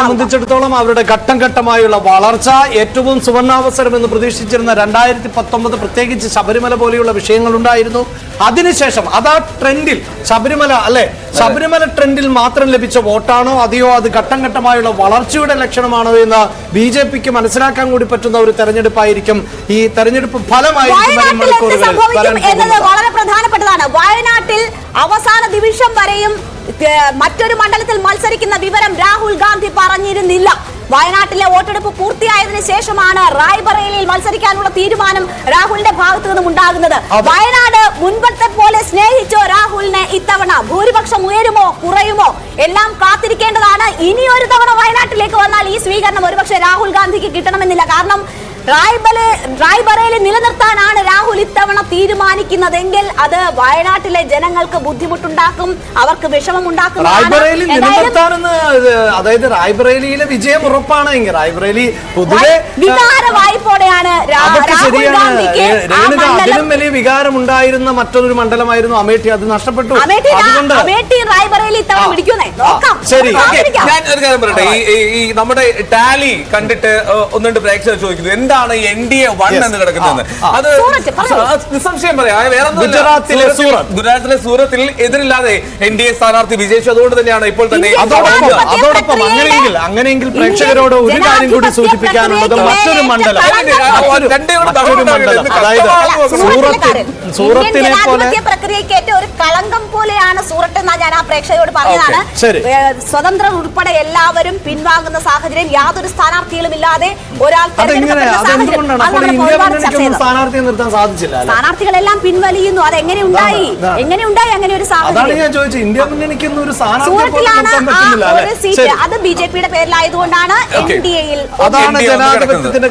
സംബന്ധിച്ചിടത്തോളം അവരുടെ ഘട്ടം ഘട്ടമായുള്ള വളർച്ച ഏറ്റവും സുവർണാവസരം എന്ന് പ്രതീക്ഷിച്ചിരുന്ന 2019 പ്രത്യേകിച്ച് ശബരിമല പോലെയുള്ള വിഷയങ്ങൾ ഉണ്ടായിരുന്നു. അതിനുശേഷം അതാ ട്രെൻഡിൽ ശബരിമല അല്ലെ ശബരിമല ട്രെൻഡിൽ മാത്രം ലഭിച്ച വോട്ടാണോ അതെയോ അത് ഘട്ടം ഘട്ടമായുള്ള വളർച്ചയുടെ ലക്ഷണമാണോ എന്ന് ബിജെപിക്ക് മനസ്സിലാക്കാൻ കൂടി പറ്റുന്ന ഒരു തെരഞ്ഞെടുപ്പായിരിക്കും ഈ തെരഞ്ഞെടുപ്പ് ഫലമായിരിക്കും. വളരെ പ്രധാനപ്പെട്ടതാണ്. വയനാട്ടിൽ അവസാന നിമിഷം വരെയും മറ്റൊരു മണ്ഡലത്തിൽ മത്സരിക്കുന്ന വിവരം രാഹുൽ ഗാന്ധി പറഞ്ഞിരുന്നില്ല. വയനാട്ടിലെ വോട്ടെടുപ്പ് പൂർത്തിയായതിനു ശേഷമാണ് റായ്ബറേലിയിൽ മത്സരിക്കാനുള്ള തീരുമാനം രാഹുലിന്റെ ഭാഗത്തു നിന്നും ഉണ്ടാകുന്നത്. വയനാട് മുൻപത്തെ പോലെ സ്നേഹിച്ചോ രാഹുലിനെ ഇത്തവണ? ഭൂരിപക്ഷം ഉയരുമോ കുറയുമോ എല്ലാം കാത്തിരിക്കേണ്ടതാണ്. ഇനി ഒരു തവണ വയനാട്ടിലേക്ക് വന്നാൽ ഈ സ്വീകരണം ഒരുപക്ഷെ രാഹുൽ ഗാന്ധിക്ക് കിട്ടണമെന്നില്ല. കാരണം റായ്ബറേലി നിലനിർത്താനാണ് രാഹുൽ ഇത്തവണ തീരുമാനിക്കുന്നതെങ്കിൽ അത് വയനാട്ടിലെ ജനങ്ങൾക്ക് ബുദ്ധിമുട്ടുണ്ടാക്കും, അവർക്ക് വിഷമമുണ്ടാക്കും. അതായത് റായ്ബറേലിയിലെ വിജയം ഉറപ്പാണ് എങ്കിൽ റായ്ബറേലി പൊതുവെ വികാര വായ്പോടെയാണ് അതിലും വലിയ വികാരം ഉണ്ടായിരുന്ന മറ്റൊരു മണ്ഡലമായിരുന്നു അമേഠി. അത് നഷ്ടപ്പെട്ടു. അമേഠി റായ്ബറേലി ഇത്തവണ പിടിക്കുന്നേ നോക്കാം. ശരി, ഞാൻ ഒരു കാര്യം പറയട്ടെ. ഈ നമ്മുടെ ടാലി കണ്ടിട്ട് ഒന്നുണ്ട് പ്രേക്ഷകർ ചോദിക്കുന്നു എന്താണ് NDA 1 എന്ന് കിടക്കുന്നത്. അത് നിസ്സംശയം പറയാം. വേറെ ഗുജറാത്തിലെ സൂറത്തിൽ എതിരില്ലാതെ NDA സ്ഥാനാർത്ഥി വിജയിച്ചു. അതുകൊണ്ട് തന്നെയാണ് ഇപ്പോൾ തന്നെ അതോടൊപ്പം അങ്ങനെയെങ്കിൽ പ്രേക്ഷകരോട് ഒരു കാര്യം കൂടി സൂചിപ്പിക്കാനുള്ളത് മറ്റൊരു മണ്ഡലം അതായത് സൂറത്തിനെ പോലെ പ്രക്രിയക്കേറ്റ ഒരു കളങ്കം പോലെയാണ് സൂറത്ത് എന്നാ ഞാൻ ആ പ്രേക്ഷകരോട് പറഞ്ഞതാണ്. സ്വതന്ത്രർ ഉൾപ്പെടെ എല്ലാവരും പിൻവാങ്ങുന്ന സാഹചര്യം, യാതൊരു സ്ഥാനാർത്ഥികളും ഇല്ലാതെ ഒരാൾ സ്ഥാനാർത്ഥികളെല്ലാം പിൻവലിയുന്നു. അത് എങ്ങനെ ഉണ്ടായി അങ്ങനെ ഒരു സാഹചര്യം? സൂറത്തിലാണ് ഒരു സീറ്റ്, അത് ബിജെപിയുടെ പേരിലായതുകൊണ്ടാണ് NDAയിൽ. അതാണ് ജനാധിപത്യത്തിന്റെ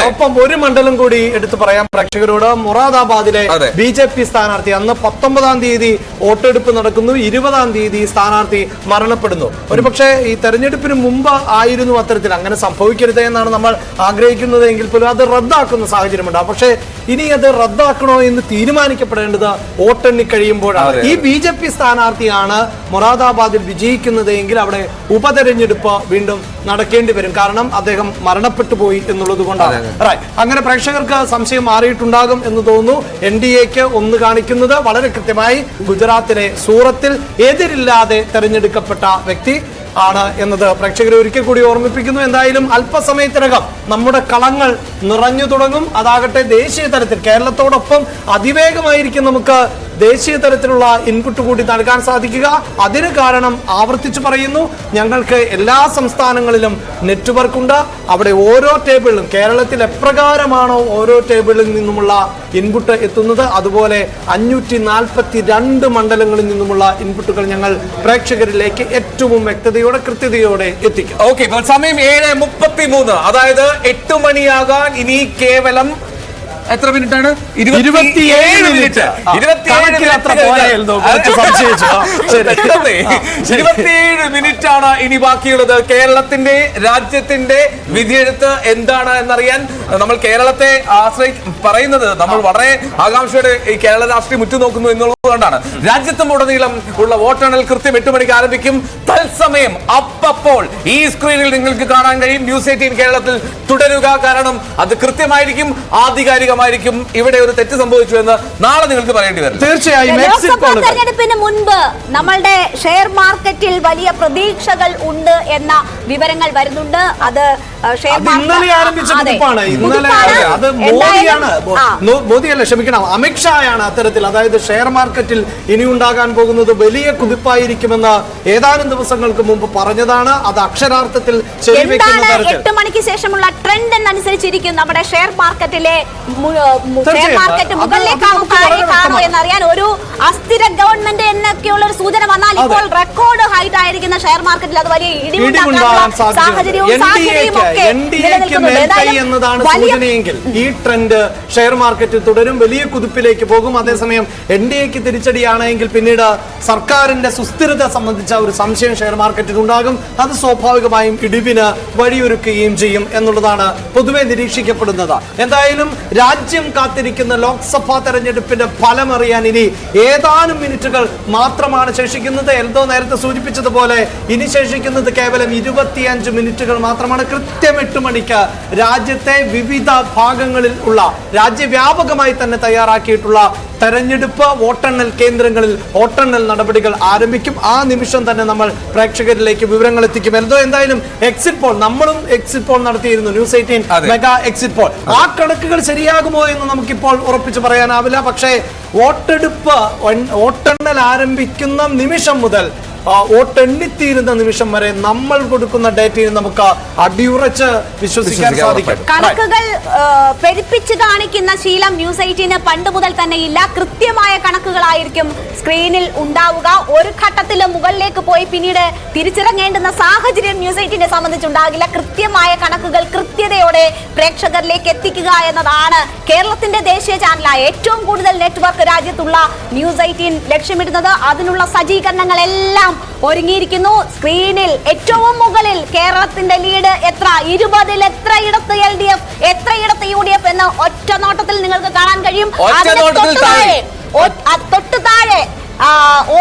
ഒപ്പം ഒരു മണ്ഡലം കൂടി എടുത്തു പറയാം പ്രേക്ഷകരോട്. മൊറാദാബാദിലെ ബിജെപി സ്ഥാനാർത്ഥി അന്ന് 19-ാം തീയതി വോട്ടെടുപ്പ് നടക്കുന്നു, 20-ാം തീയതി സ്ഥാനാർത്ഥി മരണപ്പെടുന്നു. ഒരുപക്ഷെ ഈ തെരഞ്ഞെടുപ്പിന് മുമ്പ് ആയിരുന്നു അത്തരത്തിൽ. അങ്ങനെ സംഭവിക്കരുത് എന്നാണ് നമ്മൾ ആഗ്രഹിക്കുന്നത് എങ്കിൽ പോലും അത് റദ്ദാക്കുന്ന സാഹചര്യമുണ്ട്. പക്ഷേ ഇനി അത് റദ്ദാക്കണോ എന്ന് തീരുമാനിക്കപ്പെടേണ്ടത് വോട്ടെണ്ണി കഴിയുമ്പോഴാണ്. ഈ ബിജെപി സ്ഥാനാർത്ഥിയാണ് മൊറാദാബാദിൽ വിജയിക്കുന്നത് എങ്കിൽ അവിടെ ഉപതെരഞ്ഞെടുപ്പ് വീണ്ടും നടക്കേണ്ടി വരും. കാരണം അദ്ദേഹം മരണപ്പെട്ടു പോയി എന്നുള്ളത് കൊണ്ടാണ്. അങ്ങനെ പ്രേക്ഷകർക്ക് സംശയം മാറിയിട്ടുണ്ടാകും എന്ന് തോന്നുന്നു. NDAക്ക് ഒന്ന് കാണിക്കുന്നത് വളരെ കൃത്യമായി ഗുജറാത്തിലെ സൂറത്തിൽ എതിരില്ലാതെ തെരഞ്ഞെടുക്കപ്പെട്ട വ്യക്തി ആണ് എന്നത് പ്രേക്ഷകരെ ഒരിക്കൽ കൂടി ഓർമ്മിപ്പിക്കുന്നു. എന്തായാലും അല്പസമയത്തിനകം നമ്മുടെ കളങ്ങൾ നിറഞ്ഞു തുടങ്ങും. അതാകട്ടെ ദേശീയ തലത്തിൽ കേരളത്തോടൊപ്പം അതിവേഗമായിരിക്കും നമുക്ക് ദേശീയ തലത്തിലുള്ള ഇൻപുട്ട് കൂടി നൽകാൻ സാധിക്കുക. അതിന് കാരണം ആവർത്തിച്ചു പറയുന്നു, ഞങ്ങൾക്ക് എല്ലാ സംസ്ഥാനങ്ങളിലും നെറ്റ്വർക്ക് ഉണ്ട്. അവിടെ ഓരോ ടേബിളിലും കേരളത്തിൽ എപ്രകാരമാണോ ഓരോ ടേബിളിൽ നിന്നുമുള്ള ഇൻപുട്ട് എത്തുന്നത് അതുപോലെ 542 മണ്ഡലങ്ങളിൽ നിന്നുമുള്ള ഇൻപുട്ടുകൾ ഞങ്ങൾ പ്രേക്ഷകരിലേക്ക് ഏറ്റവും വ്യക്തതയോടെ കൃത്യതയോടെ എത്തിക്കും. ഓക്കെ, സമയം 7:33. അതായത് 8 മണിയാകാൻ ഇനി കേവലം എത്ര മിനിറ്റ് ആണ്? 27 മിനിറ്റ്. 27 മിനിറ്റ് ആണ് ഇനി ബാക്കിയുള്ളത്. കേരളത്തിന്റെ രാജ്യത്തിന്റെ വിധിയെഴുത്ത് എന്താണ് എന്നറിയാൻ നമ്മൾ കേരളത്തെ പറയുന്നത് നമ്മൾ വളരെ ആകാംക്ഷയോടെ ഈ കേരള രാഷ്ട്രീയം ഉറ്റുനോക്കുന്നു എന്നുള്ളതുകൊണ്ടാണ്. രാജ്യത്തുടനീളം ഉള്ള വോട്ടെണ്ണൽ കൃത്യം 8 മണിക്ക് ആരംഭിക്കും. തത്സമയം അപ്പോൾ ഈ സ്ക്രീനിൽ നിങ്ങൾക്ക് കാണാൻ കഴിയും. ന്യൂസ് 18 കേരളത്തിൽ തുടരുക. കാരണം അത് കൃത്യമായിരിക്കും, ആധികാരികമായിരിക്കും. ഇവിടെ ഒരു തെറ്റ് സംഭവിച്ചു എന്ന് നാളെ നിങ്ങൾക്ക് പറയേണ്ടി വരും. തീർച്ചയായും തെരഞ്ഞെടുപ്പിന് മുൻപ് നമ്മളുടെ ഷെയർ മാർക്കറ്റിൽ വലിയ പ്രതീക്ഷകൾ ഉണ്ട് എന്ന വിവരങ്ങൾ വരുന്നുണ്ട്. അത് ഇന്നലെ ആരംഭിച്ച കുതിപ്പാണ്. അത് മോദിയല്ല, ക്ഷമിക്കണം, അമിത്ഷായാണ് അത്തരത്തിൽ. അതായത് ഷെയർ മാർക്കറ്റിൽ ഇനി ഉണ്ടാകാൻ പോകുന്നത് വലിയ കുതിപ്പായിരിക്കുമെന്ന് ഏതാനും ദിവസങ്ങൾക്ക് മുമ്പ് പറഞ്ഞതാണ്. അത് അക്ഷരാർത്ഥത്തിൽ 8 മണിക്ക് ശേഷമുള്ള ട്രെൻഡ് എന്നനുസരിച്ചിരിക്കും നമ്മുടെ ഷെയർ മാർക്കറ്റിലെ മാർക്കറ്റ് മുകളിലേക്കാണോ താഴേക്കാണോ എന്നറിയാൻ. ഒരു അസ്ഥിര ഗവൺമെന്റ് എന്നൊക്കെയുള്ള ഒരു സൂചന വന്നാൽ ഇപ്പോൾ റെക്കോർഡ് ഹൈറ്റ് ആയിരിക്കുന്ന ഷെയർ മാർക്കറ്റിൽ അത് വലിയ ഇടിവുണ്ടാക്കാൻ സാഹചര്യവും എന്നതാണ് സൂചനയെങ്കിൽ ഈ ട്രെൻഡ് ഷെയർ മാർക്കറ്റിൽ തുടരും, വലിയ കുതിപ്പിലേക്ക് പോകും. അതേസമയം NDAക്ക് തിരിച്ചടിയാണെങ്കിൽ പിന്നീട് സർക്കാരിന്റെ സുസ്ഥിരത സംബന്ധിച്ച ഒരു സംശയം ഷെയർ മാർക്കറ്റിൽ ഉണ്ടാകും. അത് സ്വാഭാവികമായും ഇടിവിന് വഴിയൊരുക്കുകയും ചെയ്യും എന്നുള്ളതാണ് പൊതുവെ നിരീക്ഷിക്കപ്പെടുന്നത്. എന്തായാലും രാജ്യം കാത്തിരിക്കുന്ന ലോക്സഭാ തെരഞ്ഞെടുപ്പിന്റെ ഫലം അറിയാൻ ഇനി ഏതാനും മിനിറ്റുകൾ മാത്രമാണ് ശേഷിക്കുന്നത്. എൽദോ നേരത്തെ സൂചിപ്പിച്ചതുപോലെ ഇനി ശേഷിക്കുന്നത് കേവലം 25 മിനിറ്റുകൾ മാത്രമാണ്. കൃത്യം 8 മണിക്ക് രാജ്യത്തെ വിവിധ ഭാഗങ്ങളിൽ ഉള്ള രാജ്യവ്യാപകമായി തന്നെ തയ്യാറാക്കിയിട്ടുള്ള തെരഞ്ഞെടുപ്പ് വോട്ടെണ്ണൽ കേന്ദ്രങ്ങളിൽ വോട്ടെണ്ണൽ നടപടികൾ ആരംഭിക്കും. ആ നിമിഷം തന്നെ നമ്മൾ പ്രേക്ഷകരിലേക്ക് വിവരങ്ങൾ എത്തിക്കും. എന്തായാലും എക്സിറ്റ് പോൾ, നമ്മളും എക്സിറ്റ് പോൾ നടത്തിയിരുന്നു, ന്യൂസ് 18 മെഗാ എക്സിറ്റ് പോൾ. ആ കണക്കുകൾ ശരിയാകുമോ എന്ന് നമുക്കിപ്പോൾ ഉറപ്പിച്ചു പറയാനാവില്ല. പക്ഷേ വോട്ടെണ്ണൽ ആരംഭിക്കുന്ന നിമിഷം മുതൽ വോട്ടെണ്ണിത്തീരുന്ന നിമിഷം വരെ നമ്മൾ കൊടുക്കുന്ന ഡേറ്റയിൽ നമുക്ക് അടിയുറച്ച് വിശ്വസിക്കാൻ സാധിക്കും. കണക്കുകൾ പെരുപ്പിച്ച് കാണിക്കുന്ന ശീലം ന്യൂസ് 18 പണ്ട് മുതൽ തന്നെ ഇല്ല. കൃത്യമായ കണക്കുകളായിരിക്കും സ്ക്രീനിൽ ഉണ്ടാവുക. ഒരു ഘട്ടത്തിലും മുകളിലേക്ക് പോയി പിന്നീട് തിരിച്ചിറങ്ങേണ്ടുന്ന സാഹചര്യം ന്യൂസ് 18 സംബന്ധിച്ചുണ്ടാകില്ല. കൃത്യമായ കണക്കുകൾ കൃത്യതയോടെ പ്രേക്ഷകരിലേക്ക് എത്തിക്കുക എന്നതാണ് കേരളത്തിന്റെ ദേശീയ ചാനലായ ഏറ്റവും കൂടുതൽ നെറ്റ്വർക്ക് രാജ്യത്തുള്ള ന്യൂസ് 18 ലക്ഷ്യമിടുന്നത്. അതിനുള്ള സജ്ജീകരണങ്ങളെല്ലാം ഒരുങ്ങിയിരിക്കുന്നു. സ്ക്രീനിൽ ഏറ്റവും മുകളിൽ കേരളത്തിന്റെ ലീഡ് എത്ര, 20-ൽ എത്രയിടത്ത് LDF, എത്രയിടത്ത് UDF എന്ന് ഒറ്റ നോട്ടത്തിൽ നിങ്ങൾക്ക് കാണാൻ കഴിയും. തൊട്ടു താഴെ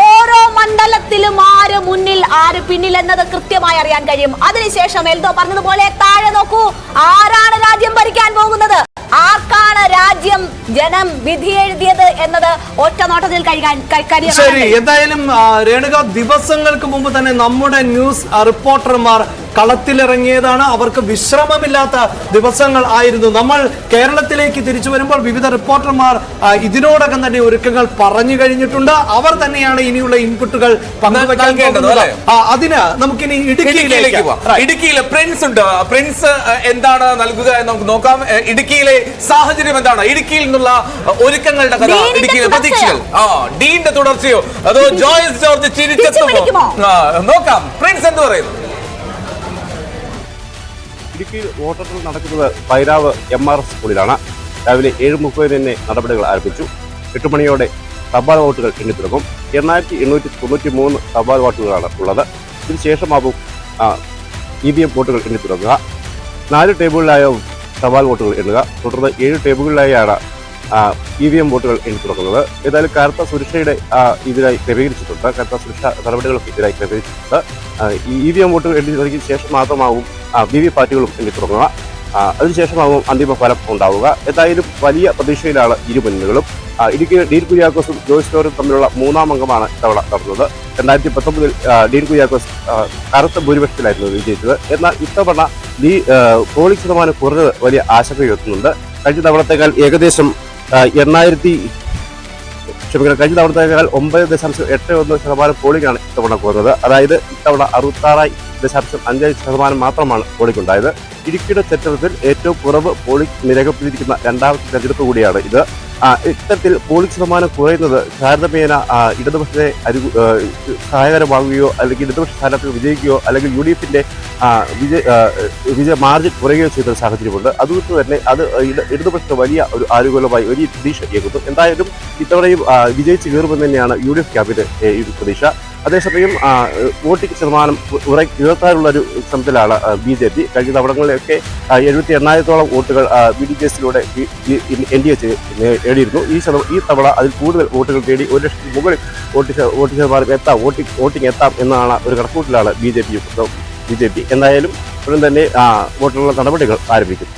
ഓരോ മണ്ഡലത്തിലും ആര് മുന്നിൽ ആര് പിന്നിൽ എന്നത് കൃത്യമായി അറിയാൻ കഴിയും. അതിനുശേഷം എൽദോ പറഞ്ഞതുപോലെ താഴെ നോക്കൂ, ആരാണ് രാജ്യം ഭരിക്കാൻ പോകുന്നത്, ആർക്കാണ് രാജ്യം ജനം വിധി എഴുതിയത് എന്നത് ഒറ്റ നോട്ടത്തിൽ കഴിയാൻ. ശരി, എന്തായാലും രേണുക, ദിവസങ്ങൾക്ക് മുമ്പ് തന്നെ നമ്മുടെ ന്യൂസ് റിപ്പോർട്ടർമാർ കളത്തിലിറങ്ങിയതാണ്. അവർക്ക് വിശ്രമമില്ലാത്ത ദിവസങ്ങൾ ആയിരുന്നു. നമ്മൾ കേരളത്തിലേക്ക് തിരിച്ചു വരുമ്പോൾ വിവിധ റിപ്പോർട്ടർമാർ ഇതിനോടകം തന്നെ ഒരുക്കങ്ങൾ പറഞ്ഞു കഴിഞ്ഞിട്ടുണ്ട്. അവർ തന്നെയാണ് ഇനിയുള്ള ഇൻപുട്ടുകൾ പങ്കുവെക്കേണ്ടത്. അതിന് നമുക്കിനി ഇടുക്കിയിലെ പ്രിൻസ് ഉണ്ട്. പ്രിൻസ് എന്താണ് നൽകുക എന്ന് നമുക്ക് നോക്കാം. ഇടുക്കിയിലെ സാഹചര്യം എന്താണ്, ഇടുക്കിയിൽ നിന്നുള്ള ഒരുക്കങ്ങളുടെ കഥ, ഇടുക്കിയിലെ പ്രതീക്ഷകൾ, ഡീന്റെ തുടർച്ചയോ അതോ ജോയ്സ് ജോർജ് ചിരിച്ചെത്തുമോ നോക്കാം. പ്രിൻസ് എന്ത് പറയുന്നു? ഇടുക്കിയിൽ വോട്ടെണ്ണൽ നടക്കുന്നത് പൈരാവ് MRS സ്കൂളിലാണ്. രാവിലെ 7:30 തന്നെ നടപടികൾ ആരംഭിച്ചു. 8 മണിയോടെ തപാൽ വോട്ടുകൾ എണ്ണിത്തുടങ്ങും. 8893 തപാൽ വോട്ടുകളാണ് ഉള്ളത്. ഇതിനുശേഷമാവും EVM വോട്ടുകൾ എണ്ണിത്തുടങ്ങുക. 4 ടേബിളിലായ തപാൽ വോട്ടുകൾ എണ്ണുക. തുടർന്ന് 7 ടേബിളിലായാണ് EVM വോട്ടുകൾ എണ്ണിത്തുടങ്ങുന്നത്. ഏതായാലും കനത്ത സുരക്ഷയുടെ ഇതിനായി ക്രമീകരിച്ചിട്ടുണ്ട്. കനത്ത സുരക്ഷാ നടപടികളും ഇതിനായി ക്രമീകരിച്ചിട്ടുണ്ട്. ഈ EVM വോട്ടുകൾ എണ്ണി തുടങ്ങിയ ശേഷം മാത്രമാവും VVPATകളും എണ്ണിത്തുടങ്ങുക. അതിനുശേഷമാവും അന്തിമ ഫലം ഉണ്ടാവുക. ഏതായാലും വലിയ പ്രതീക്ഷയിലാണ് ഇരു മുന്നണികളും. ഇടുക്കിയിൽ ഡീൻ കുര്യാക്കോസും ജോയ്സ് ജോർജും തമ്മിലുള്ള 3ാം അംഗമാണ് ഇത്തവണ നടന്നത്. 2019 ഡീൻ കുര്യാക്കോസ് കറുത്ത ഭൂരിപക്ഷത്തിലായിരുന്നു വിജയിച്ചത്. എന്നാൽ ഇത്തവണ പോളിംഗ് ശതമാനം കുറഞ്ഞത് വലിയ ആശങ്കയുയർത്തുന്നുണ്ട്. കഴിഞ്ഞ തവണത്തേക്കാൾ ഏകദേശം 9.81% പോളിംഗ് ആണ് ഇത്തവണ കുറഞ്ഞത്. അതായത് ഇത്തവണ 66.5% മാത്രമാണ് പോളിംഗ് ഉണ്ടായത്. ഇടുക്കിയുടെ ചരിത്രത്തിൽ ഏറ്റവും കുറവ് പോളിംഗ് രേഖപ്പെടുത്തിയിരിക്കുന്ന 2ാമത്തെ തെരഞ്ഞെടുപ്പ് കൂടിയാണ് ഇത്. ഇത്തരത്തിൽ പോളിംഗ് ശതമാനം കുറയുന്നത് താരതമ്യേന ഇടതുപക്ഷത്തെ സഹായകരമാകുകയോ അല്ലെങ്കിൽ ഇടതുപക്ഷ സ്ഥാനാർത്ഥികൾ വിജയിക്കുകയോ അല്ലെങ്കിൽ UDFന്റെ വിജയ മാർജിൻ കുറയുകയോ ചെയ്ത സാഹചര്യമുണ്ട്. അതുകൊണ്ട് തന്നെ അത് ഇടതുപക്ഷത്തെ വലിയ ഒരു ആനുകൂല്യമായി വലിയ പ്രതീക്ഷ ഏകുന്നു. എന്തായാലും ഇത്തവണയും വിജയിച്ച് കയറുമെന്ന് തന്നെയാണ് UDF ക്യാമ്പിന്റെ പ്രതീക്ഷ. അതേസമയം വോട്ടിംഗ് ശതമാനം ഉയർത്താനുള്ള ഒരു ശ്രമത്തിലാണ് BJP. കഴിഞ്ഞ തവണങ്ങളിലൊക്കെ 78,000-ഓളം വോട്ടുകൾ BDJസിലൂടെ NDA നേടിയിരുന്നു. ഈ തവണ അതിൽ കൂടുതൽ വോട്ടുകൾ നേടി 1 ലക്ഷത്തിന് മുകളിൽ വോട്ടിംഗ് ശതമാനം വോട്ടിംഗ് എത്താം എന്നാണ് ഒരു കണക്കൂട്ടിലാണ് BJP. എന്തായാലും ഉടൻ തന്നെ വോട്ടുള്ള നടപടികൾ ആരംഭിക്കും.